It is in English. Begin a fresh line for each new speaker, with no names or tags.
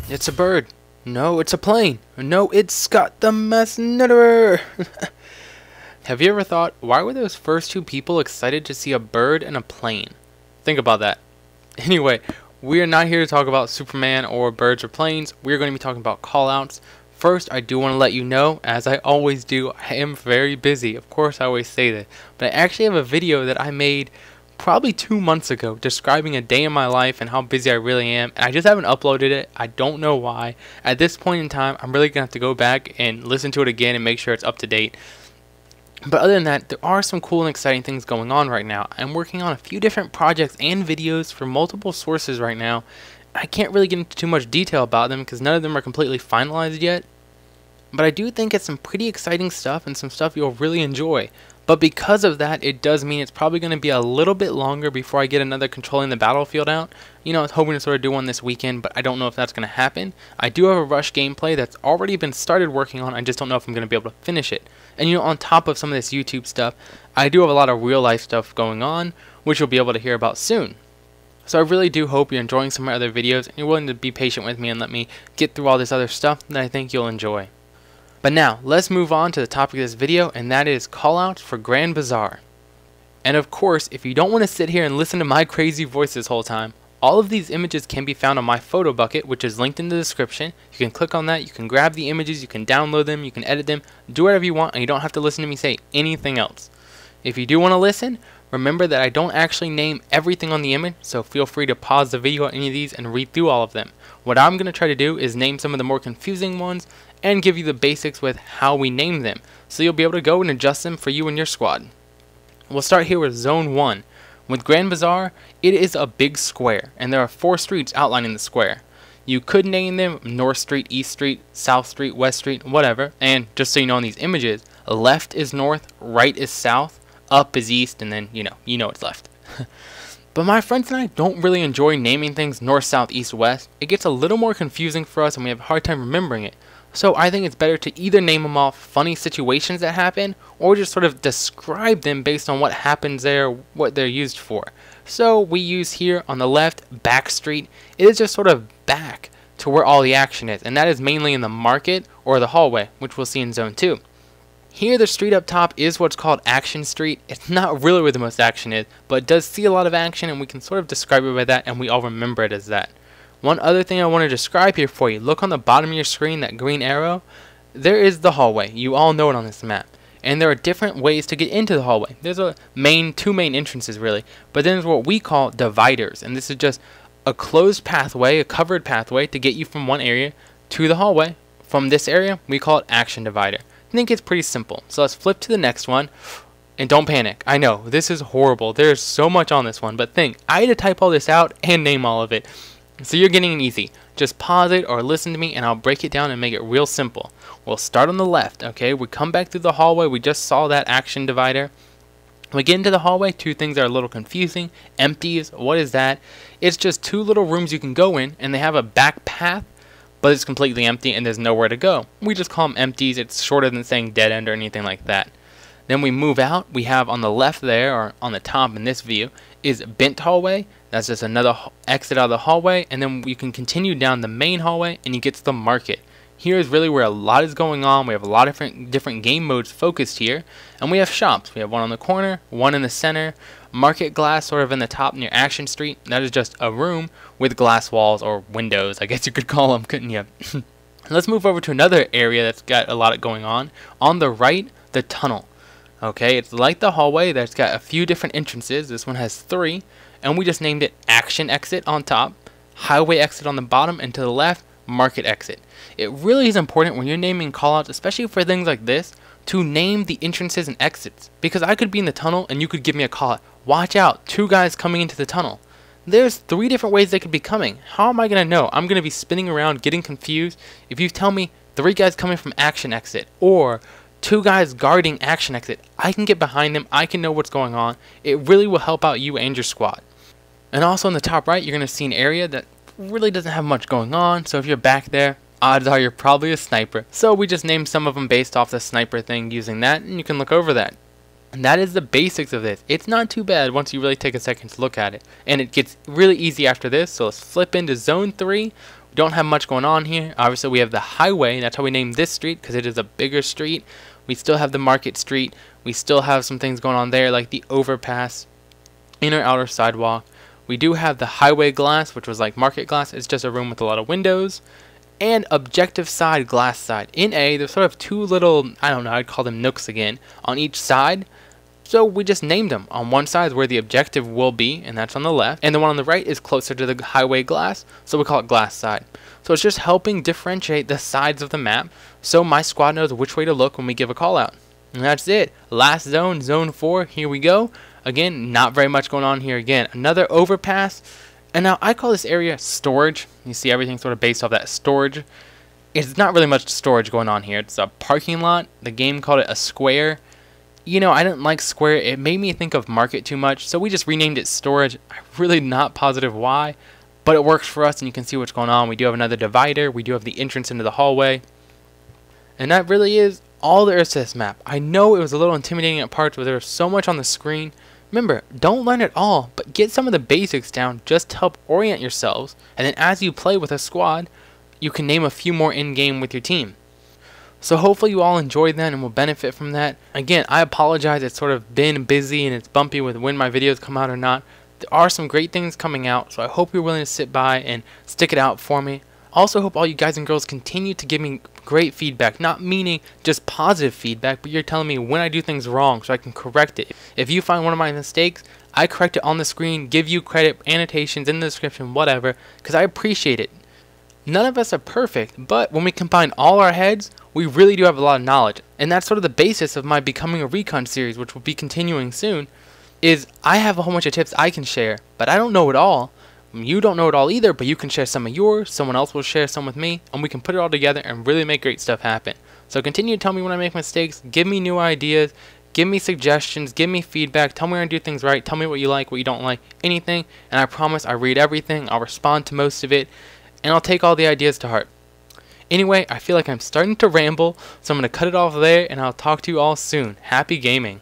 It's a bird. No, it's a plane. No, it's Scott the Messenger. Have you ever thought, why were those first two people excited to see a bird and a plane? Think about that. Anyway, we are not here to talk about Superman or birds or planes. We're going to be talking about callouts. First, I do want to let you know, as I always do, I am very busy. Of course, I always say that. But I actually have a video that I made probably 2 months ago describing a day in my life and how busy I really am. And I just haven't uploaded it. I don't know why. At this point in time, I'm really going to have to go back and listen to it again and make sure it's up to date. But other than that, there are some cool and exciting things going on right now. I'm working on a few different projects and videos for multiple sources right now. I can't really get into too much detail about them because none of them are completely finalized yet. But I do think it's some pretty exciting stuff and some stuff you'll really enjoy. But because of that, it does mean it's probably going to be a little bit longer before I get another Controlling the Battlefield out. You know, I was hoping to sort of do one this weekend, but I don't know if that's going to happen. I do have a Rush gameplay that's already been started working on. I just don't know if I'm going to be able to finish it. And you know, on top of some of this YouTube stuff, I do have a lot of real life stuff going on, which you'll be able to hear about soon. So I really do hope you're enjoying some of my other videos and you're willing to be patient with me and let me get through all this other stuff that I think you'll enjoy. But now, let's move on to the topic of this video, and that is callouts for Grand Bazaar. And of course, if you don't want to sit here and listen to my crazy voice this whole time, all of these images can be found on my photo bucket, which is linked in the description. You can click on that, you can grab the images, you can download them, you can edit them, do whatever you want, and you don't have to listen to me say anything else. If you do want to listen, remember that I don't actually name everything on the image, so feel free to pause the video on any of these and read through all of them. What I'm going to try to do is name some of the more confusing ones and give you the basics with how we name them, so you'll be able to go and adjust them for you and your squad. We'll start here with Zone 1. With Grand Bazaar, it is a big square, and there are 4 streets outlining the square. You could name them North Street, East Street, South Street, West Street, whatever, and just so you know on these images, left is north, right is south, up is east, and then, you know it's left. But my friends and I don't really enjoy naming things north, south, east, west. It gets a little more confusing for us and we have a hard time remembering it. So I think it's better to either name them off funny situations that happen or just sort of describe them based on what happens there, what they're used for. So we use here on the left, back street. It is just sort of back to where all the action is, and that is mainly in the market or the hallway, which we'll see in Zone 2. Here the street up top is what's called Action Street. It's not really where the most action is, but it does see a lot of action and we can sort of describe it by that and we all remember it as that. One other thing I want to describe here for you, look on the bottom of your screen, that green arrow. There is the hallway. You all know it on this map. And there are different ways to get into the hallway. There's two main entrances really, but then there's what we call dividers, and this is just a closed pathway, a covered pathway to get you from one area to the hallway. From this area, we call it Action Divider. I think it's pretty simple. So let's flip to the next one. And don't panic. I know, this is horrible. There's so much on this one. But think, I had to type all this out and name all of it. So you're getting it easy. Just pause it or listen to me and I'll break it down and make it real simple. We'll start on the left, okay? We come back through the hallway. We just saw that Action Divider. We get into the hallway. 2 things are a little confusing. Empties, what is that? It's just 2 little rooms you can go in and they have a back path, but it's completely empty and there's nowhere to go. We just call them empties. It's shorter than saying dead end or anything like that. Then we move out. We have on the left there, or on the top in this view, is Bent Hallway. That's just another exit out of the hallway, and then you can continue down the main hallway and you get to the market. Here is really where a lot is going on. We have a lot of different game modes focused here, and we have shops. We have one on the corner, one in the center, Market Glass sort of in the top near Action Street. That is just a room with glass walls, or windows, I guess you could call them, couldn't you? Let's move over to another area that's got a lot going on. On the right, the tunnel. Okay, it's like the hallway that's got a few different entrances. This one has 3, and we just named it Action Exit on top, Highway Exit on the bottom, and to the left, Market Exit. It really is important when you're naming callouts, especially for things like this, to name the entrances and exits. Because I could be in the tunnel and you could give me a callout. Watch out, 2 guys coming into the tunnel. There's 3 different ways they could be coming. How am I going to know? I'm going to be spinning around getting confused if you tell me 3 guys coming from Action Exit or 2 guys guarding Action Exit. I can get behind them. I can know what's going on. It really will help out you and your squad. And also in the top right, you're going to see an area that really doesn't have much going on. So if you're back there, odds are you're probably a sniper. So we just named some of them based off the sniper thing using that, and you can look over that. And that is the basics of this. It's not too bad once you really take a second to look at it. And it gets really easy after this. So let's flip into Zone 3. don't have much going on here. Obviously, we have the highway. That's how we named this street, because it is a bigger street. We still have the market street. We still have some things going on there, like the overpass, inner outer sidewalk. We do have the highway glass, which was like market glass. It's just a room with a lot of windows. And objective side, glass side. In A, there's sort of two little, I don't know, I'd call them nooks again, on each side. So we just named them. On one side is where the objective will be, and that's on the left. And the one on the right is closer to the highway glass, so we call it glass side. So it's just helping differentiate the sides of the map, so my squad knows which way to look when we give a call out. And that's it. Last zone, zone 4, here we go. Again, not very much going on here again. Another overpass. And now I call this area storage. You see everything sort of based off that storage. It's not really much storage going on here. It's a parking lot. The game called it a square. You know, I didn't like square. It made me think of market too much, so we just renamed it storage. I'm really not positive why, but it works for us, and you can see what's going on. We do have another divider. We do have the entrance into the hallway. And that really is all there is to this map. I know it was a little intimidating at parts where there was so much on the screen. Remember, don't learn it all, but get some of the basics down just to help orient yourselves, and then as you play with a squad, you can name a few more in-game with your team. So hopefully you all enjoyed that and will benefit from that. Again, I apologize, it's sort of been busy and it's bumpy with when my videos come out or not. There are some great things coming out, so I hope you're willing to sit by and stick it out for me. Also hope all you guys and girls continue to give me great feedback, not meaning just positive feedback, but you're telling me when I do things wrong so I can correct it. If you find one of my mistakes, I correct it on the screen, give you credit, annotations in the description, whatever, because I appreciate it. None of us are perfect, but when we combine all our heads, we really do have a lot of knowledge. And that's sort of the basis of my Becoming a Recon series, which will be continuing soon, is I have a whole bunch of tips I can share, but I don't know it all. You don't know it all either, but you can share some of yours, someone else will share some with me, and we can put it all together and really make great stuff happen. So continue to tell me when I make mistakes, give me new ideas, give me suggestions, give me feedback, tell me when I do things right, tell me what you like, what you don't like, anything, and I promise I read everything, I'll respond to most of it, and I'll take all the ideas to heart. Anyway, I feel like I'm starting to ramble, so I'm going to cut it off there, and I'll talk to you all soon. Happy gaming!